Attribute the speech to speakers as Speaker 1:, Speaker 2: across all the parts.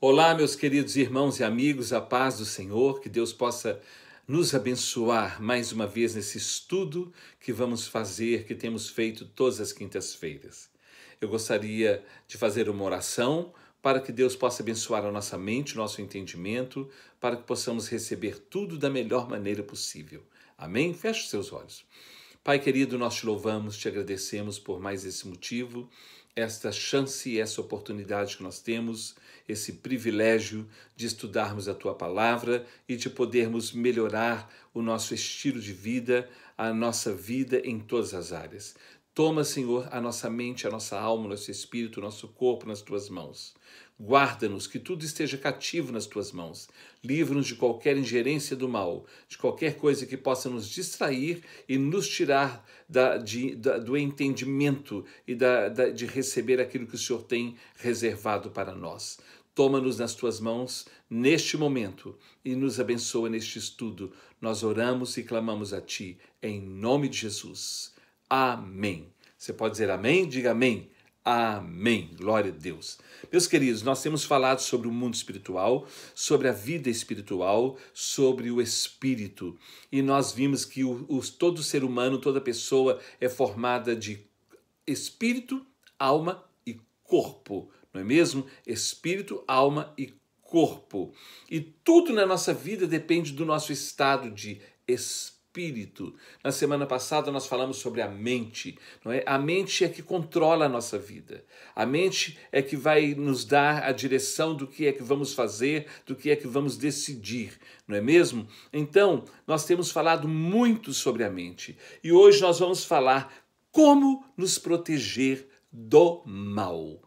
Speaker 1: Olá, meus queridos irmãos e amigos, a paz do Senhor, que Deus possa nos abençoar mais uma vez nesse estudo que vamos fazer, que temos feito todas as quintas-feiras. Eu gostaria de fazer uma oração para que Deus possa abençoar a nossa mente, o nosso entendimento, para que possamos receber tudo da melhor maneira possível. Amém? Feche os seus olhos. Pai querido, nós te louvamos, te agradecemos por mais esse motivo, esta chance e essa oportunidade que nós temos, esse privilégio de estudarmos a Tua Palavra e de podermos melhorar o nosso estilo de vida, a nossa vida em todas as áreas. Toma, Senhor, a nossa mente, a nossa alma, o nosso espírito, o nosso corpo nas Tuas mãos. Guarda-nos, que tudo esteja cativo nas Tuas mãos. Livra-nos de qualquer ingerência do mal, de qualquer coisa que possa nos distrair e nos tirar do entendimento e de receber aquilo que o Senhor tem reservado para nós. Toma-nos nas Tuas mãos neste momento e nos abençoa neste estudo. Nós oramos e clamamos a Ti, em nome de Jesus. Amém. Você pode dizer amém? Diga amém. Amém. Glória a Deus. Meus queridos, nós temos falado sobre o mundo espiritual, sobre a vida espiritual, sobre o espírito. E nós vimos que todo ser humano, toda pessoa é formada de espírito, alma e corpo. Não é mesmo? Espírito, alma e corpo. E tudo na nossa vida depende do nosso estado de espírito. Na semana passada nós falamos sobre a mente, não é? A mente é que controla a nossa vida. A mente é que vai nos dar a direção do que é que vamos fazer, do que é que vamos decidir, não é mesmo? Então, nós temos falado muito sobre a mente. E hoje nós vamos falar como nos proteger do mal.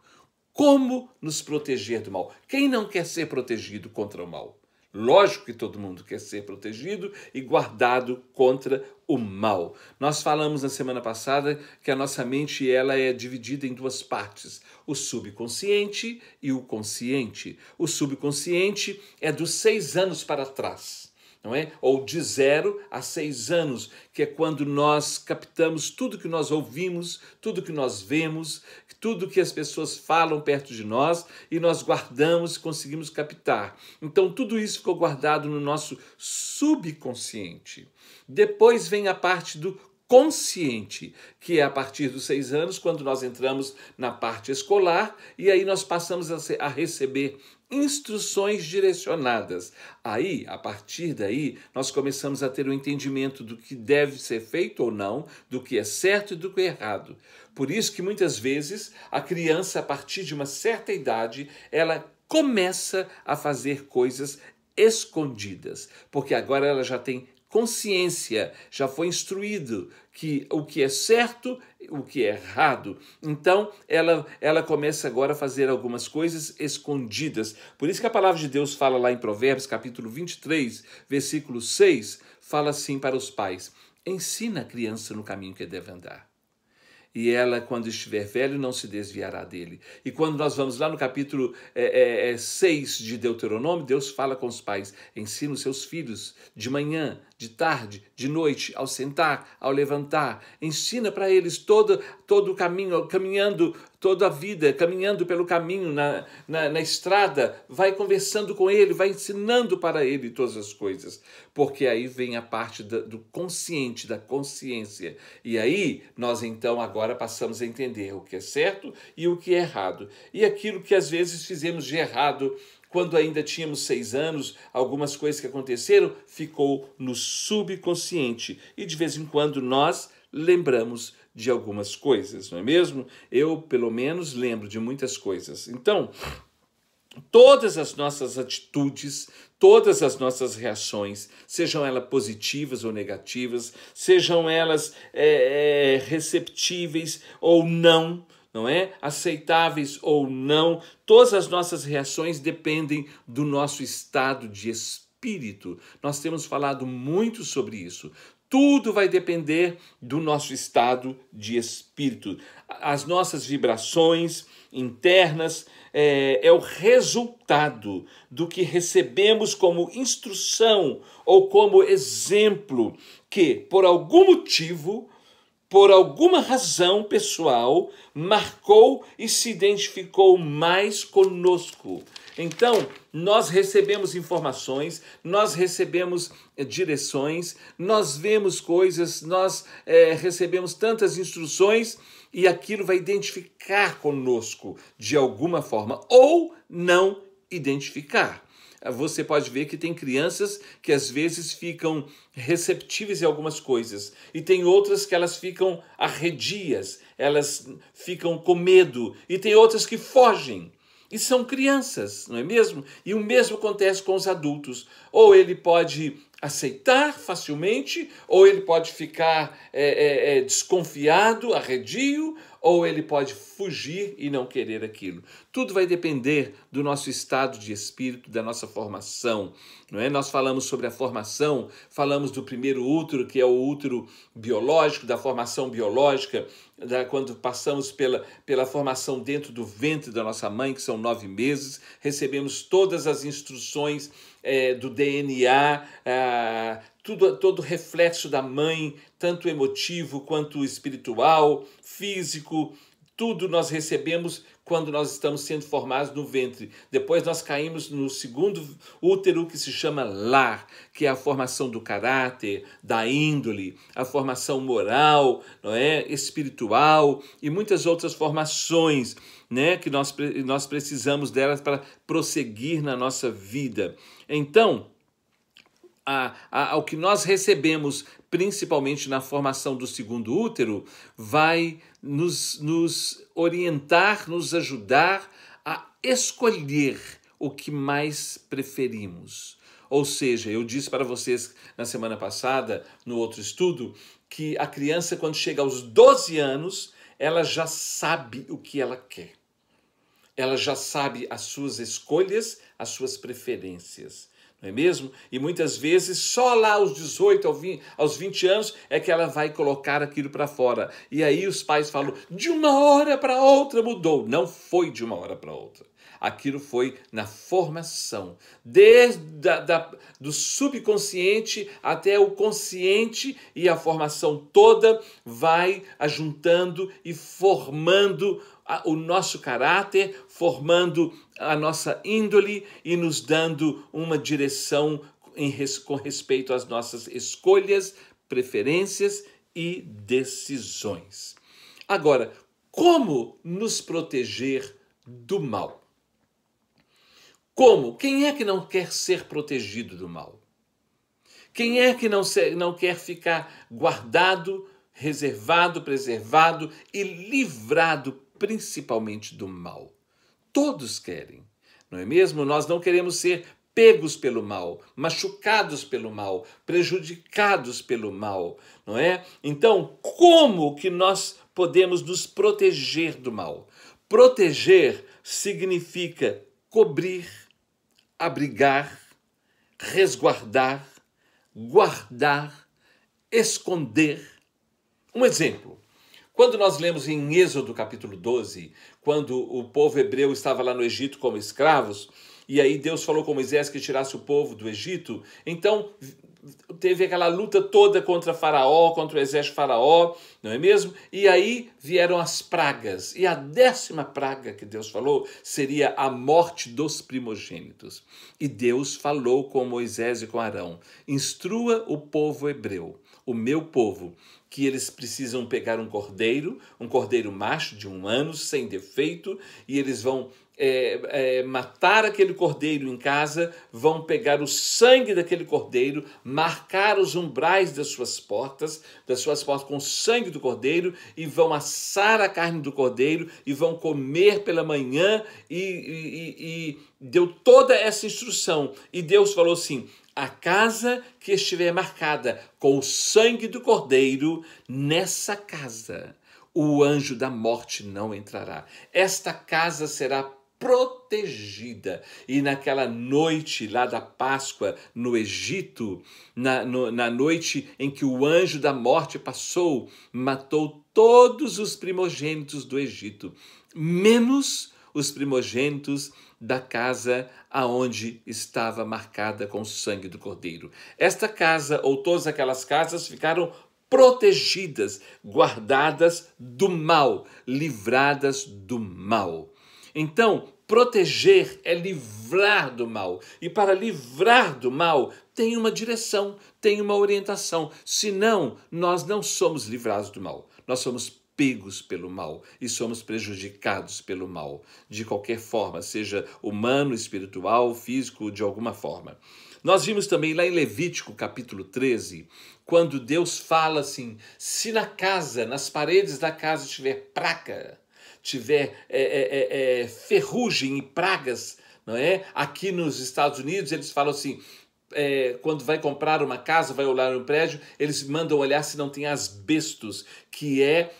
Speaker 1: Como nos proteger do mal? Quem não quer ser protegido contra o mal? Lógico que todo mundo quer ser protegido e guardado contra o mal. Nós falamos na semana passada que a nossa mente ela é dividida em duas partes, o subconsciente e o consciente. O subconsciente é dos 6 anos para trás, não é? Ou de 0 a 6 anos, que é quando nós captamos tudo que nós ouvimos, tudo que nós vemos, tudo que as pessoas falam perto de nós e nós guardamos e conseguimos captar. Então, tudo isso ficou guardado no nosso subconsciente. Depois vem a parte do consciente, que é a partir dos 6 anos, quando nós entramos na parte escolar, e aí nós passamos a receber instruções direcionadas. Aí, a partir daí, nós começamos a ter o entendimento do que deve ser feito ou não, do que é certo e do que é errado. Por isso que muitas vezes a criança, a partir de uma certa idade, ela começa a fazer coisas escondidas, porque agora ela já tem consciência, já foi instruído que o que é certo, o que é errado. Então, ela começa agora a fazer algumas coisas escondidas. Por isso que a palavra de Deus fala lá em Provérbios, capítulo 23, versículo 6, fala assim para os pais: ensina a criança no caminho que deve andar. E ela, quando estiver velho, não se desviará dele. E quando nós vamos lá no capítulo 6 de Deuteronômio, Deus fala com os pais: ensina os seus filhos de manhã, de tarde, de noite, ao sentar, ao levantar. Ensina para eles todo o caminho, caminhando toda a vida, caminhando pelo caminho, na estrada. Vai conversando com ele, vai ensinando para ele todas as coisas. Porque aí vem a parte do consciente, da consciência. E aí nós então agora passamos a entender o que é certo e o que é errado. E aquilo que às vezes fizemos de errado quando ainda tínhamos 6 anos, algumas coisas que aconteceram, ficou no subconsciente. E de vez em quando nós lembramos de algumas coisas, não é mesmo? Eu, pelo menos, lembro de muitas coisas. Então, todas as nossas atitudes, todas as nossas reações, sejam elas positivas ou negativas, sejam elas receptíveis ou não, não é? Aceitáveis ou não, todas as nossas reações dependem do nosso estado de espírito. Nós temos falado muito sobre isso. Tudo vai depender do nosso estado de espírito. As nossas vibrações internas é o resultado do que recebemos como instrução ou como exemplo que, por algum motivo, por alguma razão pessoal, marcou e se identificou mais conosco. Então, nós recebemos informações, nós recebemos direções, nós vemos coisas, nós recebemos tantas instruções e aquilo vai identificar conosco de alguma forma ou não identificar. Você pode ver que tem crianças que às vezes ficam receptíveis em algumas coisas e tem outras que elas ficam arredias, elas ficam com medo e tem outras que fogem. E são crianças, não é mesmo? E o mesmo acontece com os adultos. Ou ele pode aceitar facilmente, ou ele pode ficar desconfiado, arredio, ou ele pode fugir e não querer aquilo. Tudo vai depender do nosso estado de espírito, da nossa formação, não é? Nós falamos sobre a formação, falamos do primeiro útero, que é o útero biológico, da formação biológica, quando passamos pela formação dentro do ventre da nossa mãe, que são 9 meses, recebemos todas as instruções do DNA, todo o reflexo da mãe, tanto emotivo quanto espiritual, físico, tudo nós recebemos quando nós estamos sendo formados no ventre. Depois nós caímos no segundo útero, que se chama lar, que é a formação do caráter, da índole, a formação moral, não é? Espiritual e muitas outras formações, né? Que nós precisamos delas para prosseguir na nossa vida. Então, ao que nós recebemos, principalmente na formação do segundo útero, vai nos orientar, nos ajudar a escolher o que mais preferimos. Ou seja, eu disse para vocês na semana passada, no outro estudo, que a criança, quando chega aos 12 anos, ela já sabe o que ela quer. Ela já sabe as suas escolhas, as suas preferências. Não é mesmo? E muitas vezes só lá aos 18, aos 20 anos é que ela vai colocar aquilo para fora. E aí os pais falam, de uma hora para outra mudou. Não foi de uma hora para outra. Aquilo foi na formação, desde do subconsciente até o consciente, e a formação toda vai ajuntando e formando o nosso caráter, formando a nossa índole e nos dando uma direção com respeito às nossas escolhas, preferências e decisões. Agora, como nos proteger do mal? Como? Quem é que não quer ser protegido do mal? Quem é que não quer ficar guardado, reservado, preservado e livrado principalmente do mal? Todos querem, não é mesmo? Nós não queremos ser pegos pelo mal, machucados pelo mal, prejudicados pelo mal, não é? Então, como que nós podemos nos proteger do mal? Proteger significa cobrir, abrigar, resguardar, guardar, esconder. Um exemplo. Quando nós lemos em Êxodo capítulo 12, quando o povo hebreu estava lá no Egito como escravos, e aí Deus falou com Moisés que tirasse o povo do Egito, então teve aquela luta toda contra Faraó, contra o exército de Faraó, não é mesmo? E aí vieram as pragas, e a 10ª praga que Deus falou seria a morte dos primogênitos. E Deus falou com Moisés e com Arão, instrua o povo hebreu, o meu povo, que eles precisam pegar um cordeiro macho de 1 ano, sem defeito, e eles vão matar aquele cordeiro em casa, vão pegar o sangue daquele cordeiro, marcar os umbrais das suas portas com o sangue do cordeiro, e vão assar a carne do cordeiro, e vão comer pela manhã, e deu toda essa instrução. E Deus falou assim, a casa que estiver marcada com o sangue do cordeiro, nessa casa o anjo da morte não entrará. Esta casa será protegida. E naquela noite lá da Páscoa no Egito, na noite em que o anjo da morte passou, matou todos os primogênitos do Egito, menos os primogênitos da casa aonde estava marcada com o sangue do cordeiro. Esta casa, ou todas aquelas casas, ficaram protegidas, guardadas do mal, livradas do mal. Então, proteger é livrar do mal. E para livrar do mal, tem uma direção, tem uma orientação. Senão, nós não somos livrados do mal. Nós somos pegos pelo mal e somos prejudicados pelo mal, de qualquer forma, seja humano, espiritual, físico, de alguma forma. Nós vimos também lá em Levítico, capítulo 13, quando Deus fala assim, se na casa, nas paredes da casa tiver praga, tiver ferrugem e pragas, não é? Aqui nos Estados Unidos eles falam assim, quando vai comprar uma casa, vai olhar um prédio, eles mandam olhar se não tem asbestos, que é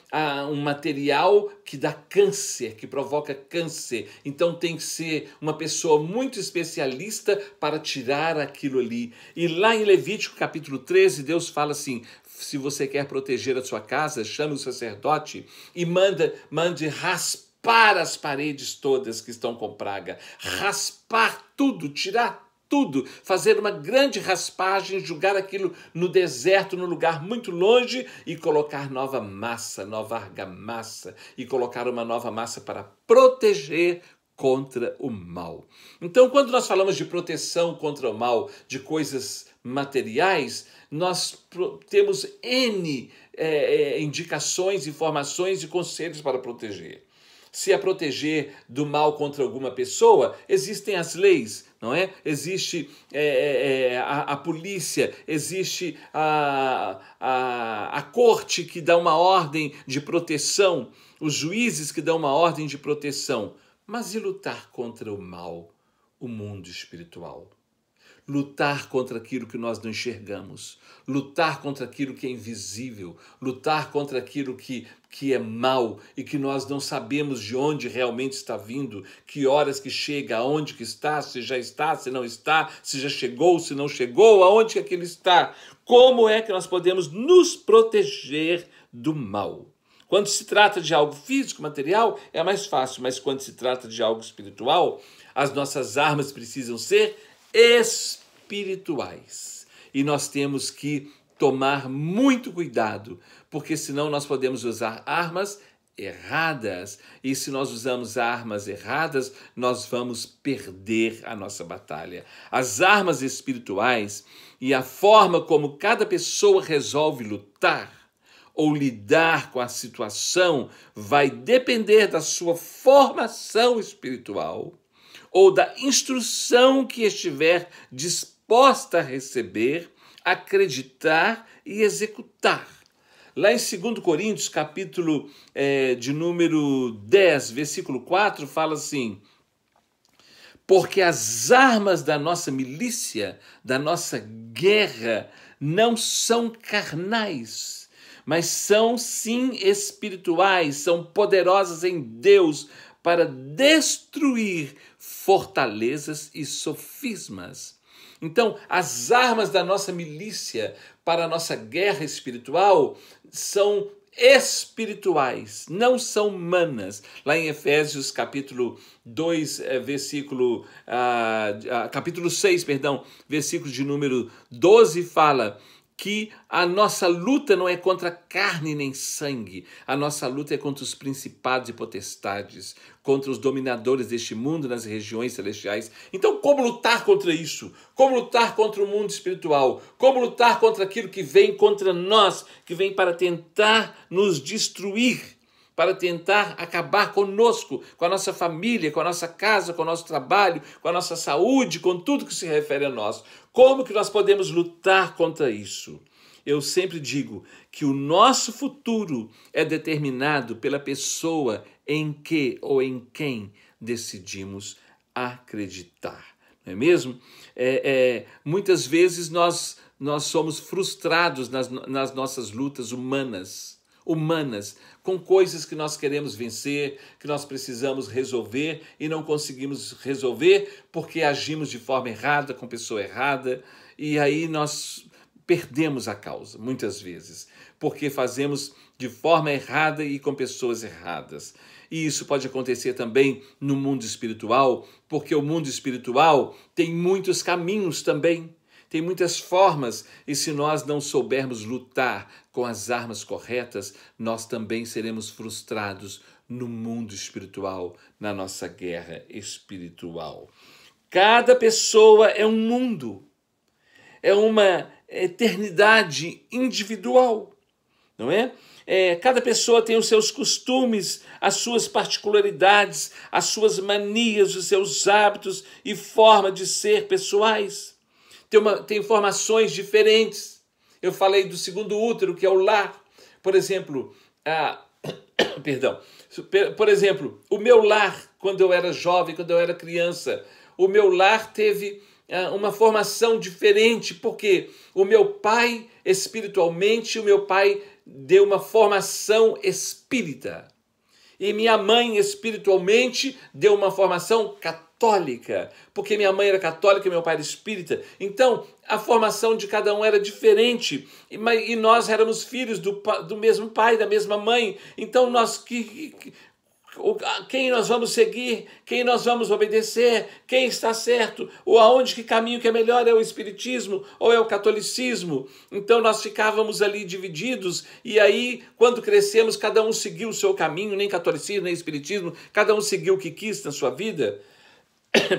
Speaker 1: um material que dá câncer, que provoca câncer. Então tem que ser uma pessoa muito especialista para tirar aquilo ali. E lá em Levítico capítulo 13, Deus fala assim, se você quer proteger a sua casa, chame o sacerdote e mande raspar as paredes todas que estão com praga. Raspar tudo, tirar tudo, fazer uma grande raspagem, jogar aquilo no deserto, num lugar muito longe e colocar nova massa, nova argamassa e colocar uma nova massa para proteger contra o mal. Então, quando nós falamos de proteção contra o mal, de coisas materiais, nós temos N indicações, informações e conselhos para proteger. Se é proteger do mal contra alguma pessoa, existem as leis, não é? Existe a polícia, existe a corte que dá uma ordem de proteção, os juízes que dão uma ordem de proteção. Mas e lutar contra o mal, o mundo espiritual? Lutar contra aquilo que nós não enxergamos, lutar contra aquilo que é invisível, lutar contra aquilo que é mal e que nós não sabemos de onde realmente está vindo, que horas que chega, aonde que está, se já está, se não está, se já chegou, se não chegou, aonde que aquilo está. Como é que nós podemos nos proteger do mal? Quando se trata de algo físico, material, é mais fácil, mas quando se trata de algo espiritual, as nossas armas precisam ser espirituais. E nós temos que tomar muito cuidado, porque senão nós podemos usar armas erradas. E se nós usamos armas erradas, nós vamos perder a nossa batalha. As armas espirituais e a forma como cada pessoa resolve lutar ou lidar com a situação vai depender da sua formação espiritual ou da instrução que estiver disposta a receber, acreditar e executar. Lá em 2 Coríntios, capítulo de número 10, versículo 4, fala assim, porque as armas da nossa milícia, da nossa guerra, não são carnais, mas são sim espirituais, são poderosas em Deus para destruir fortalezas e sofismas. Então, as armas da nossa milícia para a nossa guerra espiritual são espirituais, não são humanas. Lá em Efésios capítulo 2, capítulo 6, versículo de número 12 fala que a nossa luta não é contra carne nem sangue, a nossa luta é contra os principados e potestades, contra os dominadores deste mundo nas regiões celestiais. Então, como lutar contra isso? Como lutar contra o mundo espiritual? Como lutar contra aquilo que vem contra nós, que vem para tentar nos destruir, para tentar acabar conosco, com a nossa família, com a nossa casa, com o nosso trabalho, com a nossa saúde, com tudo que se refere a nós. Como que nós podemos lutar contra isso? Eu sempre digo que o nosso futuro é determinado pela pessoa em que ou em quem decidimos acreditar, não é mesmo? Muitas vezes nós somos frustrados nas nossas lutas humanas, com coisas que nós queremos vencer, que nós precisamos resolver e não conseguimos resolver porque agimos de forma errada, com pessoa errada, e aí nós perdemos a causa, muitas vezes, porque fazemos de forma errada e com pessoas erradas. E isso pode acontecer também no mundo espiritual, porque o mundo espiritual tem muitos caminhos também. Tem muitas formas, e se nós não soubermos lutar com as armas corretas, nós também seremos frustrados no mundo espiritual, na nossa guerra espiritual. Cada pessoa é um mundo, é uma eternidade individual, não é? Cada pessoa tem os seus costumes, as suas particularidades, as suas manias, os seus hábitos e forma de ser pessoais. Tem formações diferentes. Eu falei do segundo útero, que é o lar. Por exemplo, perdão. Por exemplo, o meu lar, quando eu era jovem, quando eu era criança, o meu lar teve uma formação diferente, porque o meu pai, espiritualmente, o meu pai deu uma formação espírita. E minha mãe, espiritualmente, deu uma formação católica, porque minha mãe era católica e meu pai era espírita. Então, a formação de cada um era diferente, e nós éramos filhos do mesmo pai, da mesma mãe. Então, quem nós vamos seguir, quem nós vamos obedecer, quem está certo, ou aonde, que caminho que é melhor, é o espiritismo ou é o catolicismo. Então nós ficávamos ali divididos, e aí quando crescemos cada um seguiu o seu caminho, nem catolicismo, nem espiritismo, cada um seguiu o que quis na sua vida.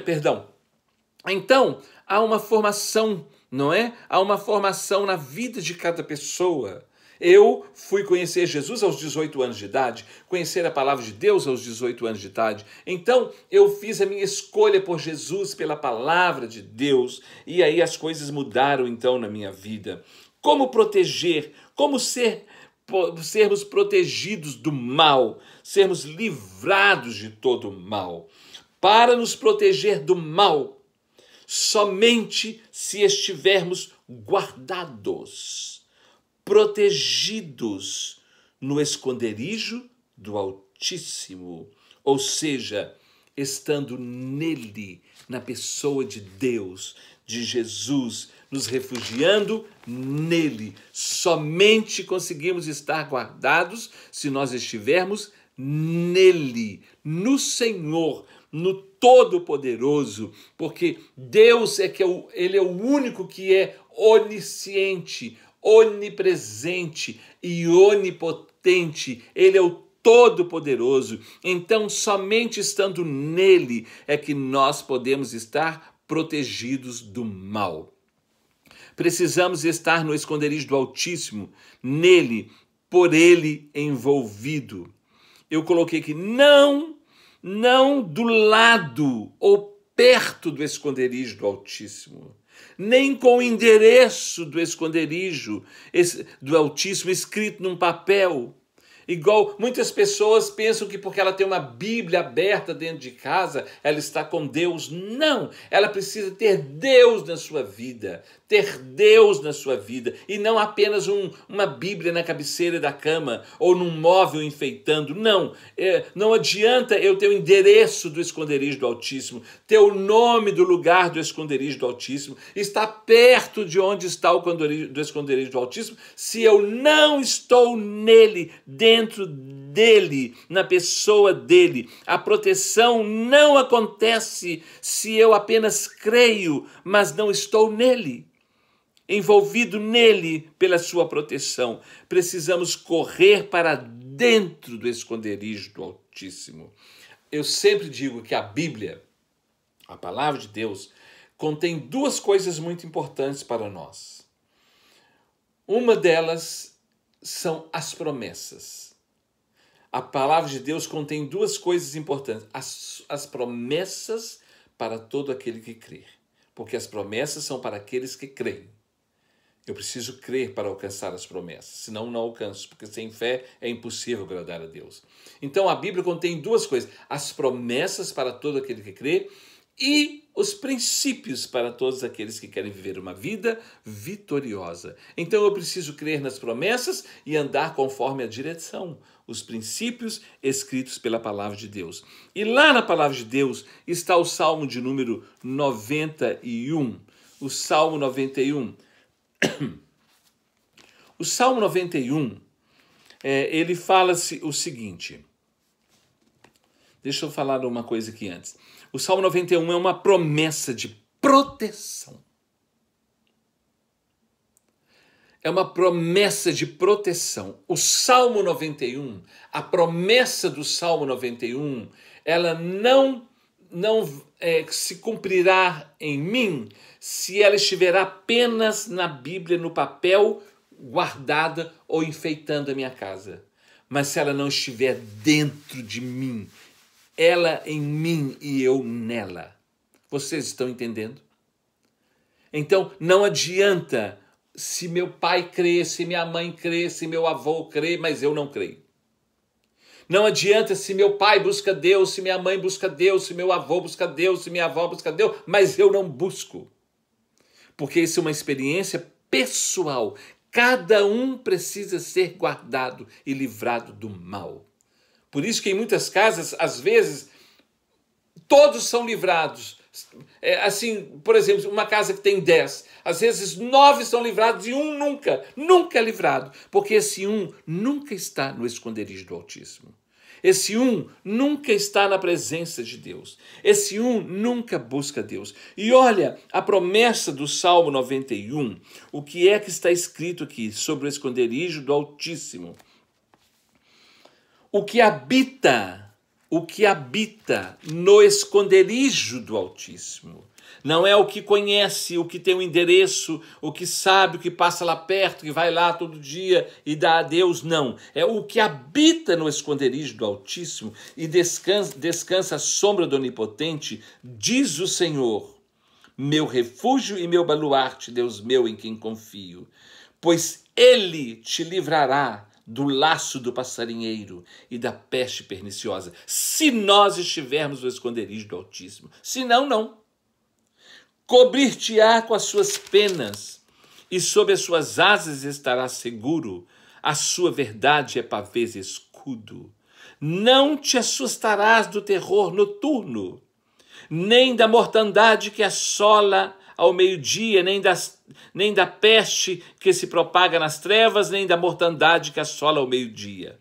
Speaker 1: Perdão. Então há uma formação, não é? Há uma formação na vida de cada pessoa. Eu fui conhecer Jesus aos 18 anos de idade, conhecer a palavra de Deus aos 18 anos de idade. Então, eu fiz a minha escolha por Jesus, pela palavra de Deus, e aí as coisas mudaram então na minha vida. Como proteger? Como sermos protegidos do mal, sermos livrados de todo o mal? Para nos proteger do mal, somente se estivermos guardados, protegidos no esconderijo do Altíssimo, ou seja, estando nele, na pessoa de Deus, de Jesus, nos refugiando nele. Somente conseguimos estar guardados se nós estivermos nele, no Senhor, no Todo-Poderoso, porque Deus ele é o único que é onisciente, onipresente e onipotente. Ele é o Todo-Poderoso. Então, somente estando nele é que nós podemos estar protegidos do mal. Precisamos estar no esconderijo do Altíssimo, nele, por ele envolvido. Eu coloquei aqui, não do lado ou perto do esconderijo do Altíssimo, nem com o endereço do esconderijo do Altíssimo escrito num papel. Igual muitas pessoas pensam que porque ela tem uma Bíblia aberta dentro de casa, ela está com Deus. Não, ela precisa ter Deus na sua vida, ter Deus na sua vida, e não apenas uma Bíblia na cabeceira da cama ou num móvel enfeitando. Não, não adianta eu ter o endereço do esconderijo do Altíssimo, ter o nome do lugar do esconderijo do Altíssimo, estar perto de onde está o esconderijo do Altíssimo, se eu não estou nele, dentro dele, na pessoa dele. A proteção não acontece se eu apenas creio, mas não estou nele, envolvido nele pela sua proteção. Precisamos correr para dentro do esconderijo do Altíssimo. Eu sempre digo que a Bíblia, a palavra de Deus, contém duas coisas muito importantes para nós. Uma delas são as promessas. A palavra de Deus contém duas coisas importantes. As promessas para todo aquele que crê. Porque as promessas são para aqueles que creem. Eu preciso crer para alcançar as promessas, senão não alcanço, porque sem fé é impossível agradar a Deus. Então a Bíblia contém duas coisas: as promessas para todo aquele que crê e os princípios para todos aqueles que querem viver uma vida vitoriosa. Então eu preciso crer nas promessas e andar conforme a direção, os princípios escritos pela palavra de Deus. E lá na palavra de Deus está o Salmo de número 91. O Salmo 91. O Salmo 91, ele fala o seguinte. Deixa eu falar uma coisa aqui antes. O Salmo 91 é uma promessa de proteção. é uma promessa de proteção. O Salmo 91, a promessa do Salmo 91, ela não se cumprirá em mim se ela estiver apenas na Bíblia, no papel, guardada ou enfeitando a minha casa. Mas se ela não estiver dentro de mim, ela em mim e eu nela. Vocês estão entendendo? Então, não adianta se meu pai crê, se minha mãe crê, se meu avô crê, mas eu não creio. Não adianta se meu pai busca Deus, se minha mãe busca Deus, se meu avô busca Deus, se minha avó busca Deus, mas eu não busco. Porque isso é uma experiência pessoal. Cada um precisa ser guardado e livrado do mal. Por isso que em muitas casas, às vezes, todos são livrados. Assim, por exemplo, uma casa que tem 10, às vezes 9 são livrados e um nunca é livrado, porque esse um nunca está no esconderijo do Altíssimo. Esse um nunca está na presença de Deus. Esse um nunca busca Deus. E olha, a promessa do Salmo 91, o que é que está escrito aqui sobre o esconderijo do Altíssimo? O que habita no esconderijo do Altíssimo. Não é o que conhece, o que tem o endereço, o que sabe, o que passa lá perto, que vai lá todo dia e dá a Deus, não. É o que habita no esconderijo do Altíssimo e descansa à sombra do Onipotente, diz o Senhor, meu refúgio e meu baluarte, Deus meu em quem confio. Pois Ele te livrará do laço do passarinheiro e da peste perniciosa, se nós estivermos no esconderijo do Altíssimo. Se não, não. Cobrir-te-á com as suas penas, e sob as suas asas estarás seguro. A sua verdade é pavês e escudo. Não te assustarás do terror noturno, nem da mortandade que assola ao meio-dia, nem da peste que se propaga nas trevas, nem da mortandade que assola ao meio-dia.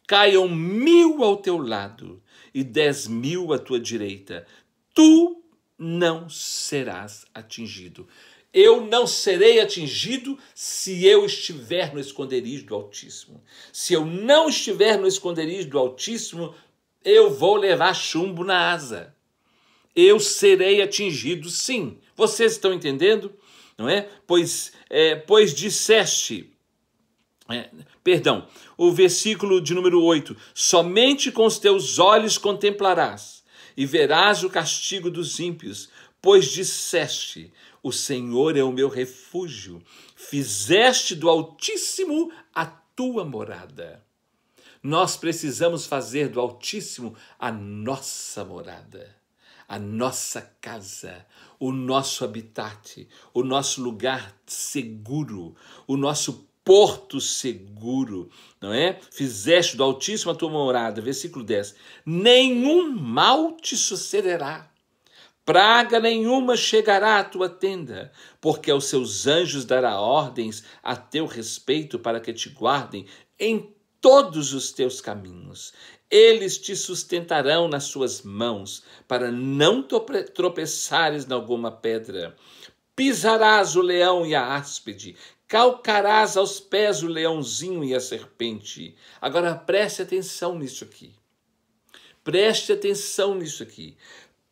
Speaker 1: Caiam 1000 ao teu lado e 10.000 à tua direita. Tu não serás atingido. Eu não serei atingido se eu estiver no esconderijo do Altíssimo. Se eu não estiver no esconderijo do Altíssimo, eu vou levar chumbo na asa. Eu serei atingido, sim. Vocês estão entendendo? Não é? Pois disseste... o versículo de número 8. Somente com os teus olhos contemplarás e verás o castigo dos ímpios, pois disseste, o Senhor é o meu refúgio, fizeste do Altíssimo a tua morada. Nós precisamos fazer do Altíssimo a nossa morada, a nossa casa, o nosso habitat, o nosso lugar seguro, o nosso porto seguro, não é? Fizeste do Altíssimo a tua morada, versículo 10. Nenhum mal te sucederá, praga nenhuma chegará à tua tenda, porque aos seus anjos dará ordens a teu respeito para que te guardem em todos os teus caminhos. Eles te sustentarão nas suas mãos, para não tropeçares em alguma pedra. Pisarás o leão e a áspide, calcarás aos pés o leãozinho e a serpente. Agora preste atenção nisso aqui. Preste atenção nisso aqui.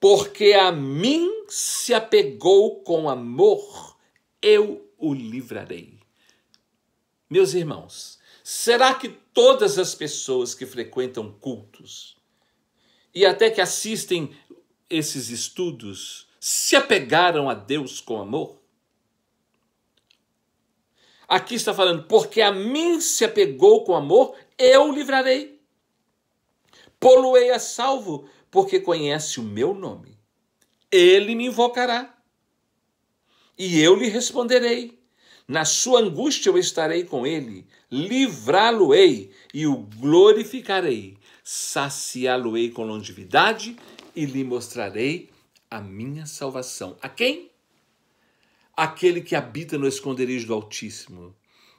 Speaker 1: Porque a mim se apegou com amor, eu o livrarei. Meus irmãos, será que todas as pessoas que frequentam cultos e até que assistem esses estudos se apegaram a Deus com amor? Aqui está falando, porque a mim se apegou com amor, eu o livrarei. Pô-lo-ei a salvo, porque conhece o meu nome. Ele me invocará, e eu lhe responderei. Na sua angústia eu estarei com ele, livrá-lo-ei e o glorificarei. Saciá-lo-ei com longevidade e lhe mostrarei a minha salvação. A quem? Aquele que habita no esconderijo do Altíssimo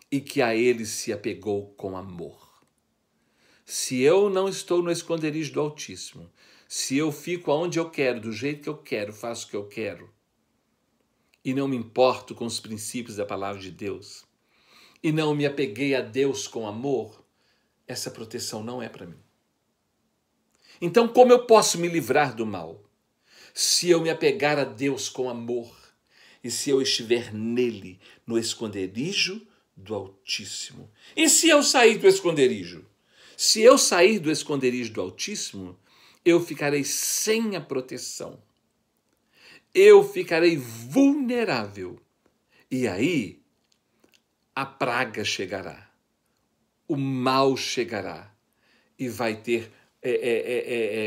Speaker 1: e que a ele se apegou com amor. Se eu não estou no esconderijo do Altíssimo, se eu fico aonde eu quero, do jeito que eu quero, faço o que eu quero, e não me importo com os princípios da palavra de Deus, e não me apeguei a Deus com amor, essa proteção não é para mim. Então, como eu posso me livrar do mal? Se eu me apegar a Deus com amor e se eu estiver nele, no esconderijo do Altíssimo. E se eu sair do esconderijo? Se eu sair do esconderijo do Altíssimo, eu ficarei sem a proteção. Eu ficarei vulnerável. E aí, a praga chegará, o mal chegará e vai ter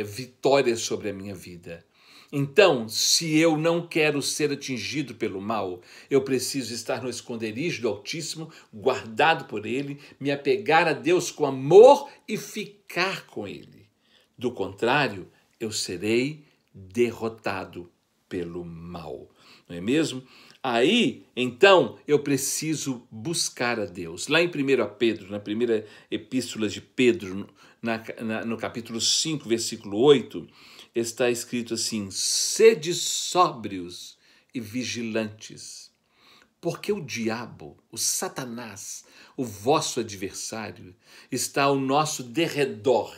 Speaker 1: vitória sobre a minha vida. Então, se eu não quero ser atingido pelo mal, eu preciso estar no esconderijo do Altíssimo, guardado por Ele, me apegar a Deus com amor e ficar com Ele. Do contrário, eu serei derrotado pelo mal. Não é mesmo? Aí, então, eu preciso buscar a Deus. Lá em 1 Pedro, na primeira epístola de Pedro, no capítulo 5, versículo 8, está escrito assim: sede sóbrios e vigilantes, porque o diabo, o Satanás, o vosso adversário, está ao nosso derredor,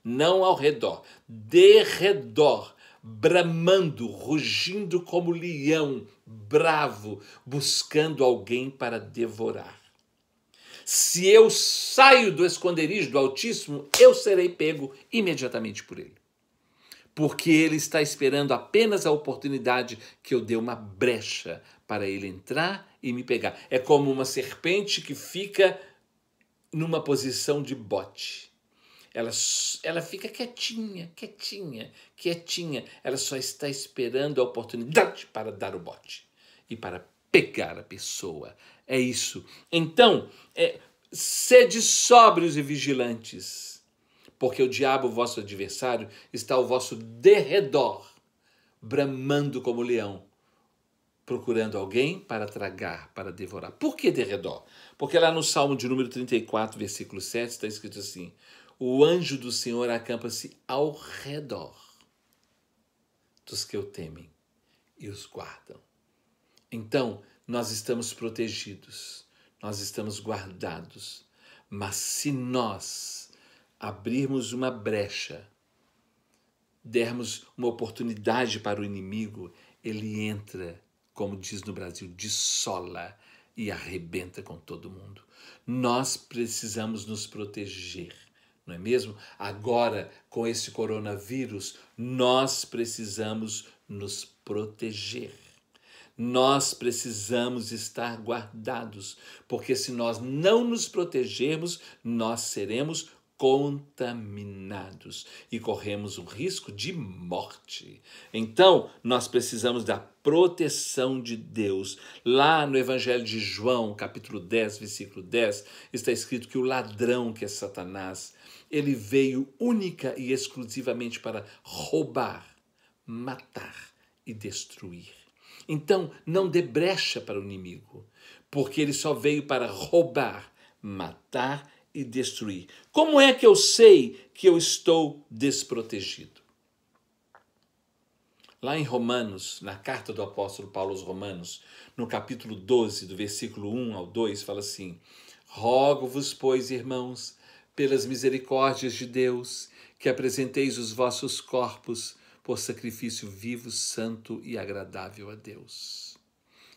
Speaker 1: não ao redor, derredor, bramando, rugindo como leão, bravo, buscando alguém para devorar. Se eu saio do esconderijo do Altíssimo, eu serei pego imediatamente por ele. Porque ele está esperando apenas a oportunidade que eu dê uma brecha para ele entrar e me pegar. É como uma serpente que fica numa posição de bote. Ela fica quietinha. Ela só está esperando a oportunidade para dar o bote e para pegar a pessoa. É isso. Então, sede sóbrios e vigilantes, porque o diabo, vosso adversário, está ao vosso derredor, bramando como leão, procurando alguém para tragar, para devorar. Por que derredor? Porque lá no Salmo de número 34, versículo 7, está escrito assim: o anjo do Senhor acampa-se ao redor dos que o temem e os guardam. Então, nós estamos protegidos, nós estamos guardados, mas se nós abrirmos uma brecha, dermos uma oportunidade para o inimigo, ele entra, como diz no Brasil, de sola e arrebenta com todo mundo. Nós precisamos nos proteger, não é mesmo? Agora, com esse coronavírus, nós precisamos nos proteger. Nós precisamos estar guardados, porque se nós não nos protegermos, nós seremos contaminados e corremos o risco de morte. Então, nós precisamos da proteção de Deus. Lá no Evangelho de João, capítulo 10, versículo 10, está escrito que o ladrão, que é Satanás, ele veio única e exclusivamente para roubar, matar e destruir. Então, não dê brecha para o inimigo, porque ele só veio para roubar, matar e destruir. Como é que eu sei que eu estou desprotegido? Lá em Romanos, na carta do apóstolo Paulo aos Romanos, no capítulo 12, do versículo 1 ao 2, fala assim: rogo-vos, pois, irmãos, pelas misericórdias de Deus, que apresenteis os vossos corpos por sacrifício vivo, santo e agradável a Deus,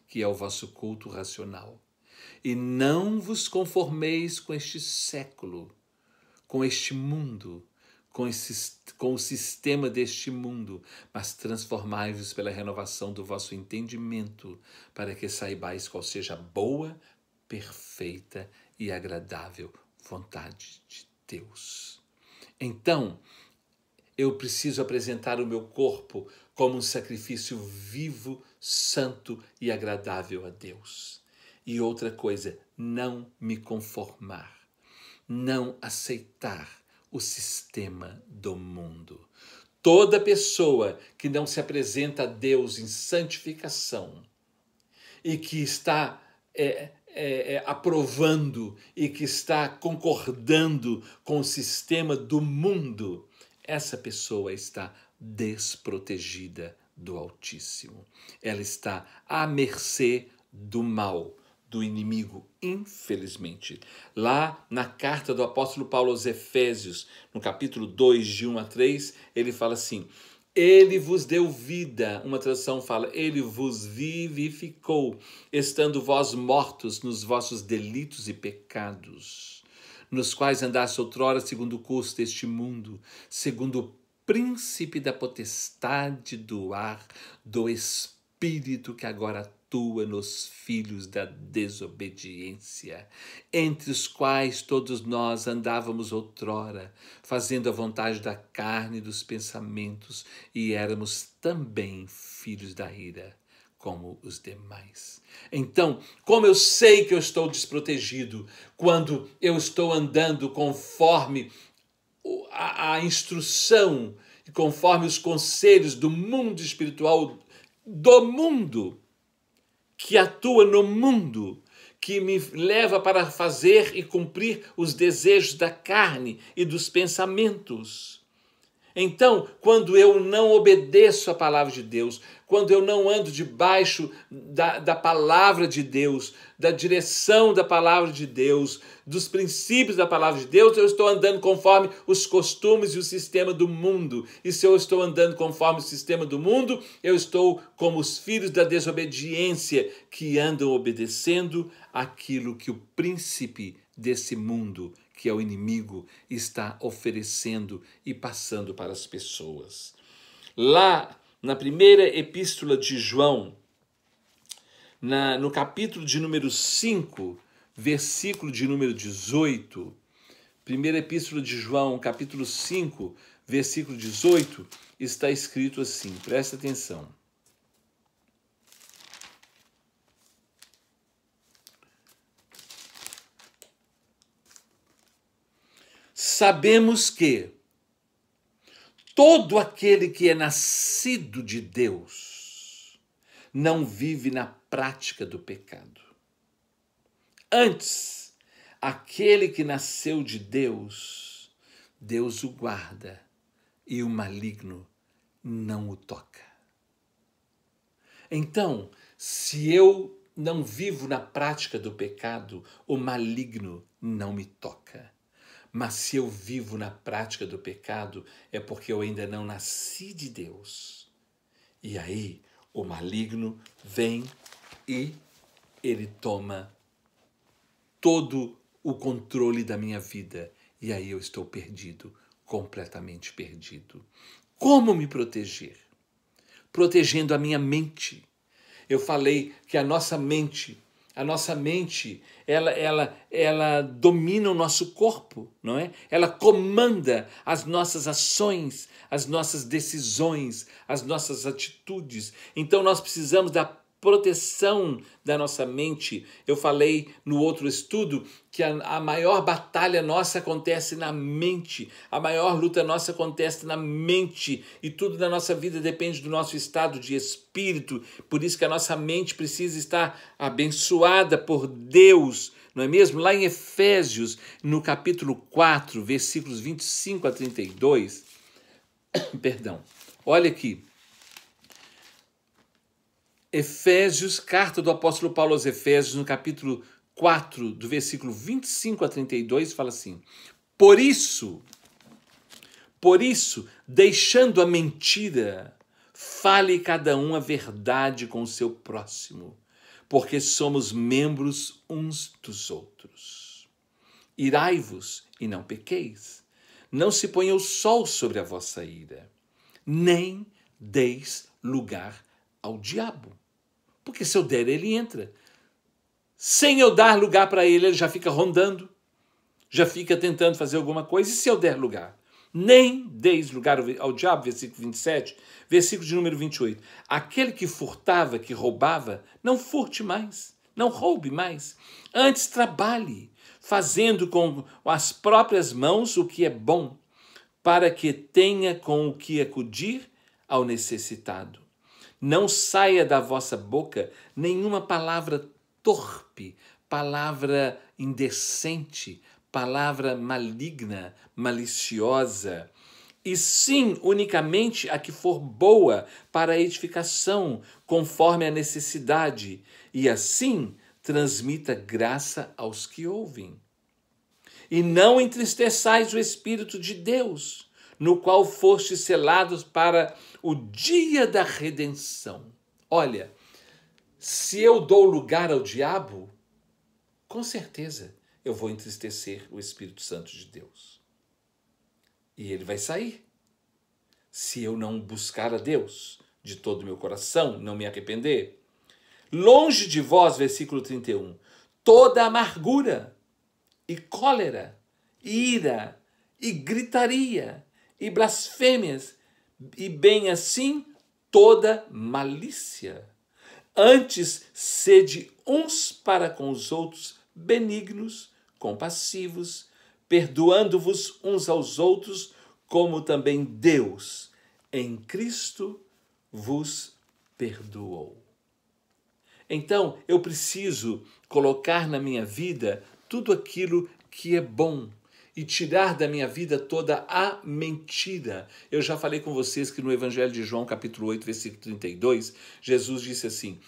Speaker 1: que é o vosso culto racional. E não vos conformeis com este século, com este mundo, com o sistema deste mundo, mas transformai-vos pela renovação do vosso entendimento, para que saibais qual seja a boa, perfeita e agradável vontade de Deus. Então, eu preciso apresentar o meu corpo como um sacrifício vivo, santo e agradável a Deus. E outra coisa, não me conformar, não aceitar o sistema do mundo. Toda pessoa que não se apresenta a Deus em santificação e que está aprovando e que está concordando com o sistema do mundo, essa pessoa está desprotegida do Altíssimo. Ela está à mercê do mal, do inimigo, infelizmente. Lá na carta do apóstolo Paulo aos Efésios, no capítulo 2, de 1 a 3, ele fala assim: ele vos deu vida, uma tradução fala, ele vos vivificou, estando vós mortos nos vossos delitos e pecados, nos quais andaste outrora segundo o curso deste mundo, segundo o príncipe da potestade do ar, do espírito que agora atua nos filhos da desobediência, entre os quais todos nós andávamos outrora, fazendo a vontade da carne e dos pensamentos, e éramos também filhos da ira, como os demais. Então, como eu sei que eu estou desprotegido quando eu estou andando conforme a instrução e conforme os conselhos do mundo espiritual, do mundo, que atua no mundo, que me leva para fazer e cumprir os desejos da carne e dos pensamentos. Então, quando eu não obedeço a palavra de Deus, quando eu não ando debaixo da palavra de Deus, da direção da palavra de Deus, dos princípios da palavra de Deus, eu estou andando conforme os costumes e o sistema do mundo. E se eu estou andando conforme o sistema do mundo, eu estou como os filhos da desobediência, que andam obedecendo aquilo que o príncipe desse mundo, que é o inimigo, está oferecendo e passando para as pessoas. Lá na primeira epístola de João, no capítulo de número 5, versículo de número 18, primeira epístola de João, capítulo 5, versículo 18, está escrito assim, presta atenção. Sabemos que todo aquele que é nascido de Deus não vive na prática do pecado. Antes, aquele que nasceu de Deus, Deus o guarda e o maligno não o toca. Então, se eu não vivo na prática do pecado, o maligno não me toca. Mas se eu vivo na prática do pecado, é porque eu ainda não nasci de Deus. E aí o maligno vem e ele toma todo o controle da minha vida. E aí eu estou perdido, completamente perdido. Como me proteger? Protegendo a minha mente. Eu falei que a nossa mente, ela domina o nosso corpo, não é? Ela comanda as nossas ações, as nossas decisões, as nossas atitudes. Então nós precisamos da proteção da nossa mente. Eu falei no outro estudo que a maior batalha nossa acontece na mente, a maior luta nossa acontece na mente, e tudo na nossa vida depende do nosso estado de espírito. Por isso que a nossa mente precisa estar abençoada por Deus, não é mesmo? Lá em Efésios, no capítulo 4, versículos 25 a 32, perdão, olha aqui, Efésios, carta do apóstolo Paulo aos Efésios, no capítulo 4, do versículo 25 a 32, fala assim: Por isso, deixando a mentira, fale cada um a verdade com o seu próximo, porque somos membros uns dos outros. Irai-vos e não pequeis. Não se ponha o sol sobre a vossa ira, nem deis lugar ao diabo. Porque se eu der, ele entra. Sem eu dar lugar para ele, ele já fica rondando, já fica tentando fazer alguma coisa. E se eu der lugar? Nem deis lugar ao diabo, versículo 27, versículo de número 28. Aquele que furtava, que roubava, não furte mais, não roube mais. Antes trabalhe, fazendo com as próprias mãos o que é bom, para que tenha com o que acudir ao necessitado. Não saia da vossa boca nenhuma palavra torpe, palavra indecente, palavra maligna, maliciosa, e sim unicamente a que for boa para a edificação, conforme a necessidade, e assim transmita graça aos que ouvem. E não entristeçais o Espírito de Deus, no qual fostes selados para o dia da redenção. Olha, se eu dou lugar ao diabo, com certeza eu vou entristecer o Espírito Santo de Deus. E ele vai sair. Se eu não buscar a Deus de todo o meu coração, não me arrepender. Longe de vós, versículo 31, toda amargura e cólera, e ira, e gritaria, e blasfêmias, e bem assim toda malícia. Antes, sede uns para com os outros benignos, compassivos, perdoando-vos uns aos outros, como também Deus, em Cristo, vos perdoou. Então, eu preciso colocar na minha vida tudo aquilo que é bom e tirar da minha vida toda a mentira. Eu já falei com vocês que no Evangelho de João, capítulo 8, versículo 32, Jesus disse assim: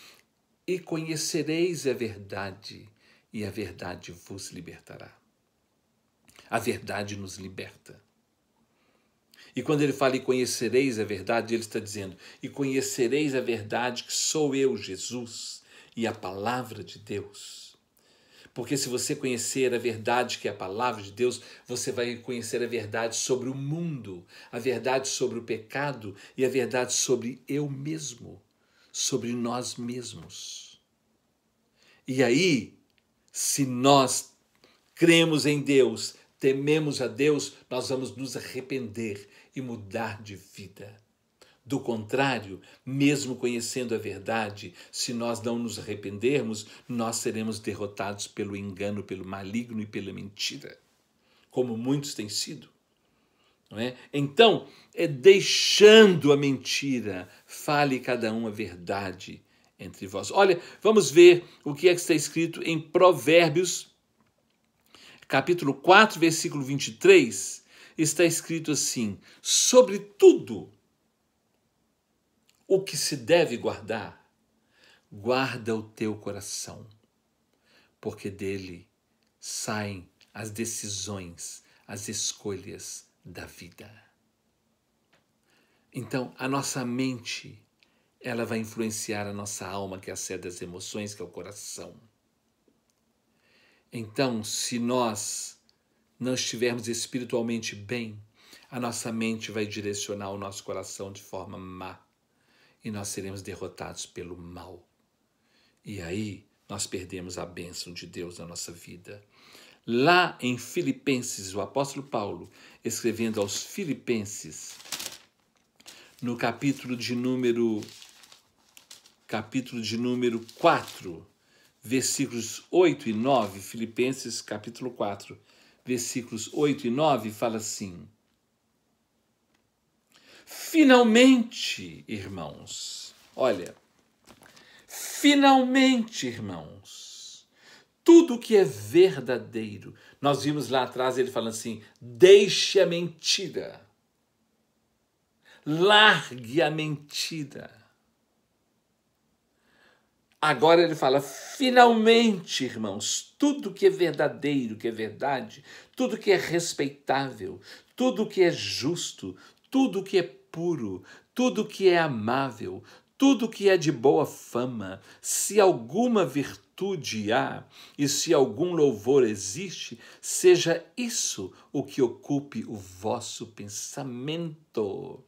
Speaker 1: e conhecereis a verdade, e a verdade vos libertará. A verdade nos liberta. E quando ele fala e conhecereis a verdade, ele está dizendo, e conhecereis a verdade que sou eu, Jesus, e a palavra de Deus. Porque se você conhecer a verdade que é a palavra de Deus, você vai conhecer a verdade sobre o mundo, a verdade sobre o pecado e a verdade sobre eu mesmo, sobre nós mesmos. E aí, se nós cremos em Deus, tememos a Deus, nós vamos nos arrepender e mudar de vida. Do contrário, mesmo conhecendo a verdade, se nós não nos arrependermos, nós seremos derrotados pelo engano, pelo maligno e pela mentira, como muitos têm sido. Não é? Então, deixando a mentira, fale cada um a verdade entre vós. Olha, vamos ver o que é que está escrito em Provérbios, capítulo 4, versículo 23, está escrito assim: sobretudo o que se deve guardar, guarda o teu coração, porque dele saem as decisões, as escolhas da vida. Então, a nossa mente, ela vai influenciar a nossa alma, que é a sede das emoções, que é o coração. Então, se nós não estivermos espiritualmente bem, a nossa mente vai direcionar o nosso coração de forma má e nós seremos derrotados pelo mal. E aí nós perdemos a bênção de Deus na nossa vida. Lá em Filipenses, o apóstolo Paulo, escrevendo aos Filipenses, no capítulo de número 4, versículos 8 e 9, Filipenses capítulo 4, versículos 8 e 9, fala assim: finalmente, irmãos, olha, finalmente, irmãos, tudo que é verdadeiro, nós vimos lá atrás ele falando assim, deixe a mentira, largue a mentira. Agora ele fala, finalmente, irmãos, tudo que é verdadeiro, que é verdade, tudo que é respeitável, tudo que é justo, tudo que é puro, tudo que é amável, tudo que é de boa fama, se alguma virtude há e se algum louvor existe, seja isso o que ocupe o vosso pensamento.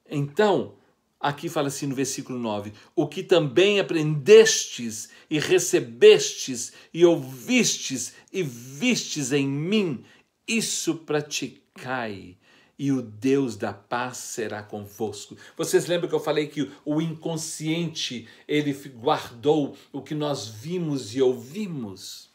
Speaker 1: Então, aqui fala assim no versículo 9, o que também aprendestes e recebestes e ouvistes e vistes em mim, isso praticai, e o Deus da paz será convosco. Vocês lembram que eu falei que o inconsciente, ele guardou o que nós vimos e ouvimos?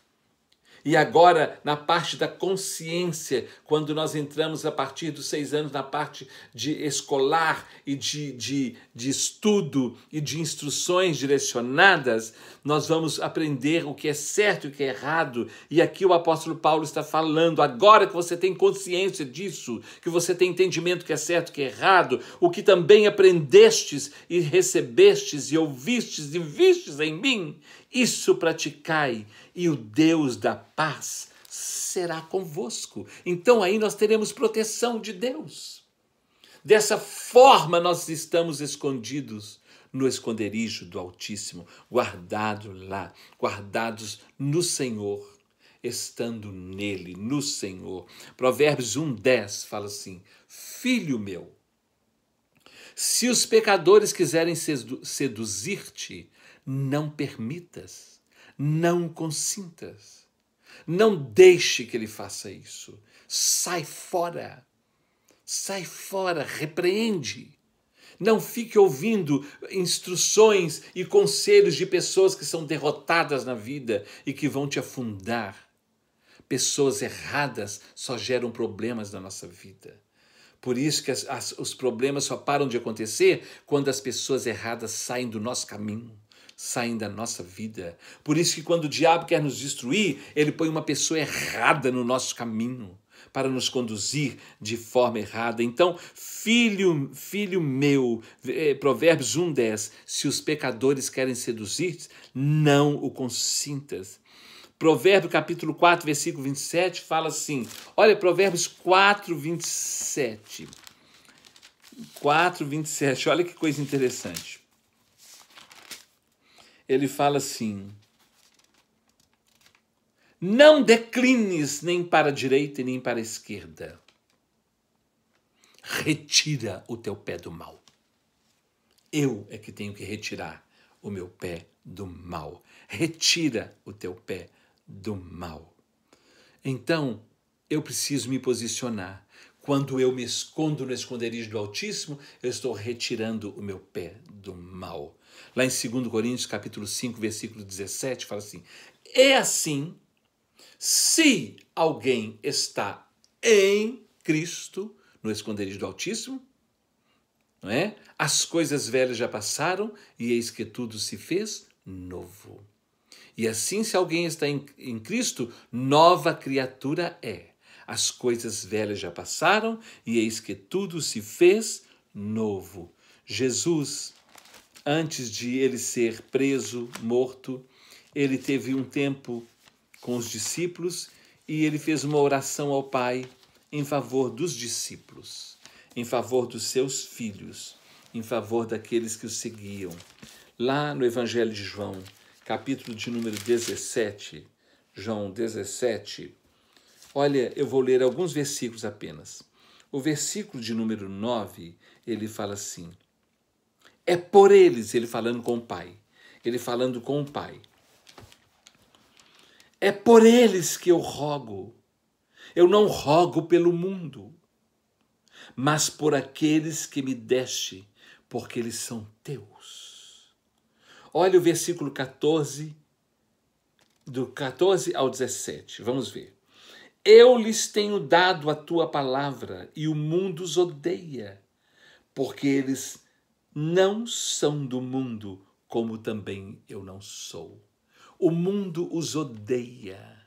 Speaker 1: E agora, na parte da consciência, quando nós entramos a partir dos 6 anos na parte de escolar e de estudo e de instruções direcionadas, nós vamos aprender o que é certo e o que é errado. E aqui o apóstolo Paulo está falando, agora que você tem consciência disso, que você tem entendimento que é certo e que é errado, o que também aprendestes e recebestes e ouvistes e vistes em mim, isso praticai, e o Deus da paz será convosco. Então aí nós teremos proteção de Deus. Dessa forma nós estamos escondidos no esconderijo do Altíssimo, guardados lá, guardados no Senhor, estando nele, no Senhor. Provérbios 1:10 fala assim: filho meu, se os pecadores quiserem seduzir-te, não permitas, não consintas, não deixe que ele faça isso. Sai fora, repreende. Não fique ouvindo instruções e conselhos de pessoas que são derrotadas na vida e que vão te afundar. Pessoas erradas só geram problemas na nossa vida. Por isso que os problemas só param de acontecer quando as pessoas erradas saem do nosso caminho, saem da nossa vida. Por isso que quando o diabo quer nos destruir, ele põe uma pessoa errada no nosso caminho para nos conduzir de forma errada. Então, filho meu, Provérbios 1:10, se os pecadores querem seduzir-te, não o consintas. Provérbio capítulo 4, versículo 27, fala assim, olha, Provérbios 4, 27. 4, 27, olha que coisa interessante. Ele fala assim, não declines nem para a direita e nem para a esquerda. Retira o teu pé do mal. Eu é que tenho que retirar o meu pé do mal. Retira o teu pé do mal. Então, eu preciso me posicionar. Quando eu me escondo no esconderijo do Altíssimo, eu estou retirando o meu pé do mal. Lá em 2 Coríntios, capítulo 5, versículo 17, fala assim, é assim, se alguém está em Cristo, no esconderijo do Altíssimo, não é? As coisas velhas já passaram e eis que tudo se fez novo. E assim, se alguém está em Cristo, nova criatura é. As coisas velhas já passaram e eis que tudo se fez novo. Jesus, antes de ele ser preso, morto, ele teve um tempo com os discípulos e ele fez uma oração ao Pai em favor dos discípulos, em favor dos seus filhos, em favor daqueles que o seguiam. Lá no Evangelho de João, capítulo de número 17, João 17, olha, eu vou ler alguns versículos apenas. O versículo de número 9, ele fala assim, é por eles, ele falando com o Pai, é por eles que eu rogo, eu não rogo pelo mundo, mas por aqueles que me deste, porque eles são teus. Olha o versículo 14, do 14 ao 17, vamos ver. Eu lhes tenho dado a tua palavra e o mundo os odeia, porque eles não são do mundo, como também eu não sou. O mundo os odeia.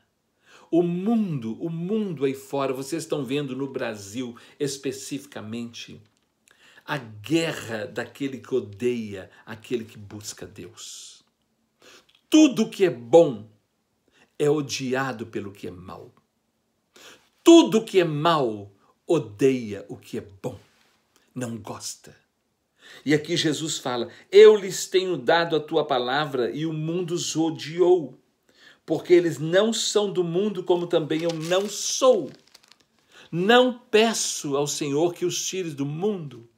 Speaker 1: O mundo aí fora, vocês estão vendo no Brasil especificamente, a guerra daquele que odeia aquele que busca Deus. Tudo que é bom é odiado pelo que é mal. Tudo que é mal odeia o que é bom, não gosta. E aqui Jesus fala, eu lhes tenho dado a tua palavra e o mundo os odiou, porque eles não são do mundo como também eu não sou. Não peço ao Senhor que os tire do mundo,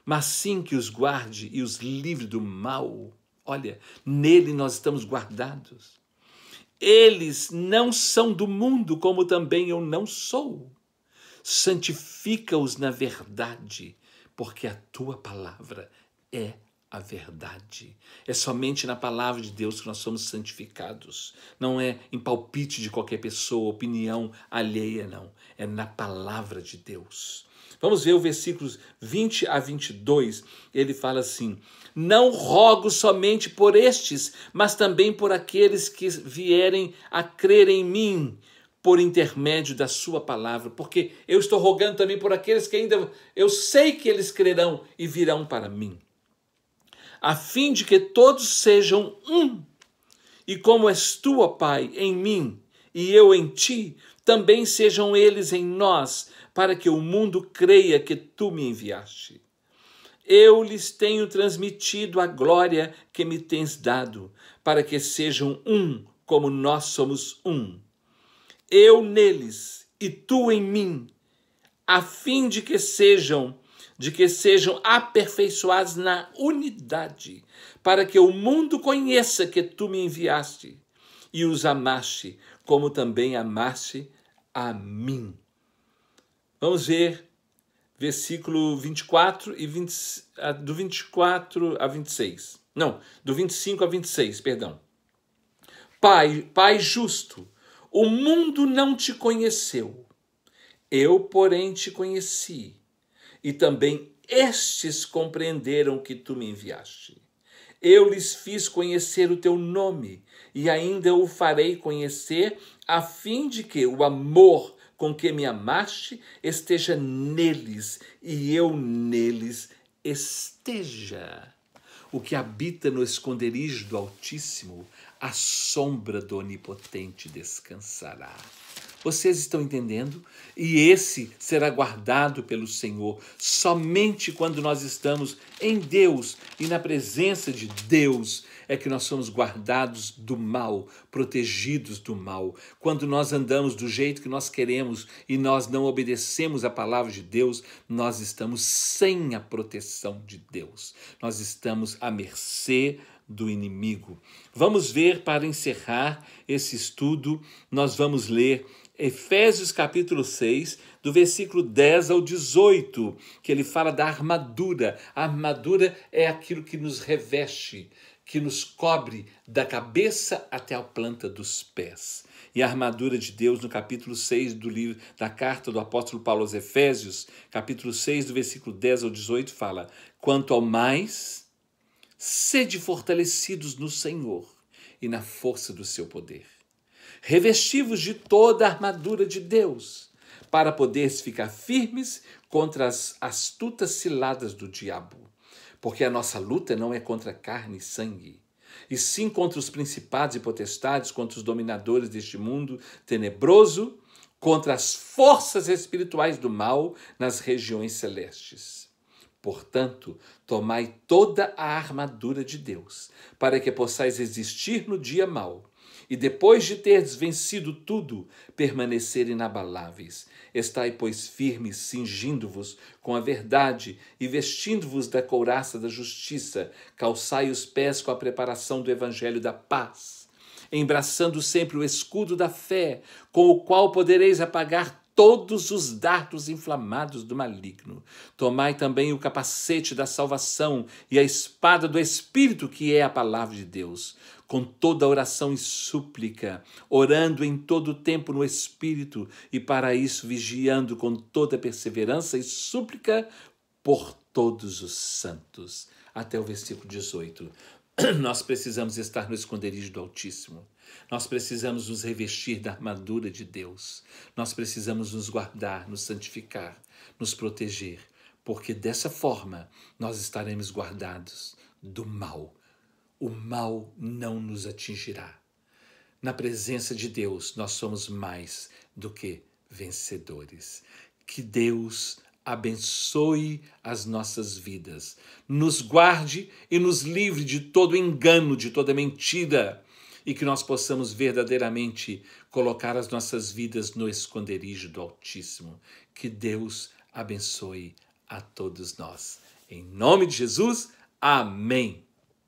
Speaker 1: mas sim que os guarde e os livre do mal. Olha, nele nós estamos guardados. Eles não são do mundo, como também eu não sou. Santifica-os na verdade, porque a tua palavra é a verdade. É somente na palavra de Deus que nós somos santificados. Não é em palpite de qualquer pessoa, opinião alheia, não. É na palavra de Deus. Vamos ver o versículos 20 a 22. Ele fala assim: não rogo somente por estes, mas também por aqueles que vierem a crer em mim, por intermédio da sua palavra, porque eu estou rogando também por aqueles que ainda eu sei que eles crerão e virão para mim, a fim de que todos sejam um. E como és tu, ó Pai, em mim e eu em ti, também sejam eles em nós, para que o mundo creia que tu me enviaste. Eu lhes tenho transmitido a glória que me tens dado, para que sejam um, como nós somos um. Eu neles e tu em mim, a fim de que sejam aperfeiçoados na unidade, para que o mundo conheça que tu me enviaste e os amaste, como também amaste a mim. Vamos ver versículo 24 e 20, do 24 a 26. Não, do 25 a 26, perdão. Pai justo, o mundo não te conheceu, eu, porém, te conheci, e também estes compreenderam que tu me enviaste. Eu lhes fiz conhecer o teu nome, e ainda o farei conhecer, a fim de que o amor com que me amaste esteja neles, e eu neles esteja. O que habita no esconderijo do Altíssimo, a sombra do Onipotente descansará. Vocês estão entendendo? E esse será guardado pelo Senhor somente quando nós estamos em Deus e na presença de Deus é que nós somos guardados do mal, protegidos do mal. Quando nós andamos do jeito que nós queremos e nós não obedecemos a palavra de Deus, nós estamos sem a proteção de Deus. Nós estamos à mercê do inimigo. Vamos ver, para encerrar esse estudo, nós vamos ler Efésios capítulo 6, do versículo 10 ao 18, que ele fala da armadura. A armadura é aquilo que nos reveste, que nos cobre da cabeça até a planta dos pés. E a armadura de Deus, no capítulo 6 do livro da carta do apóstolo Paulo aos Efésios, capítulo 6, do versículo 10 ao 18, fala: quanto ao mais, sede fortalecidos no Senhor e na força do seu poder. Revesti-vos de toda a armadura de Deus, para poderes ficar firmes contra as astutas ciladas do diabo. Porque a nossa luta não é contra carne e sangue, e sim contra os principados e potestades, contra os dominadores deste mundo tenebroso, contra as forças espirituais do mal nas regiões celestes. Portanto, tomai toda a armadura de Deus, para que possais resistir no dia mau, e depois de terdes vencido tudo, permanecer inabaláveis. Estai, pois, firmes, cingindo-vos com a verdade e vestindo-vos da couraça da justiça, calçai os pés com a preparação do evangelho da paz, embraçando sempre o escudo da fé, com o qual podereis apagar todos os dardos inflamados do maligno. Tomai também o capacete da salvação e a espada do Espírito, que é a palavra de Deus, com toda oração e súplica, orando em todo o tempo no Espírito, e para isso vigiando com toda perseverança e súplica por todos os santos. Até o versículo 18. Nós precisamos estar no esconderijo do Altíssimo. Nós precisamos nos revestir da armadura de Deus. Nós precisamos nos guardar, nos santificar, nos proteger, porque dessa forma nós estaremos guardados do mal. O mal não nos atingirá. Na presença de Deus, nós somos mais do que vencedores. Que Deus abençoe as nossas vidas, nos guarde e nos livre de todo engano, de toda mentira, e que nós possamos verdadeiramente colocar as nossas vidas no esconderijo do Altíssimo. Que Deus abençoe a todos nós. Em nome de Jesus, amém.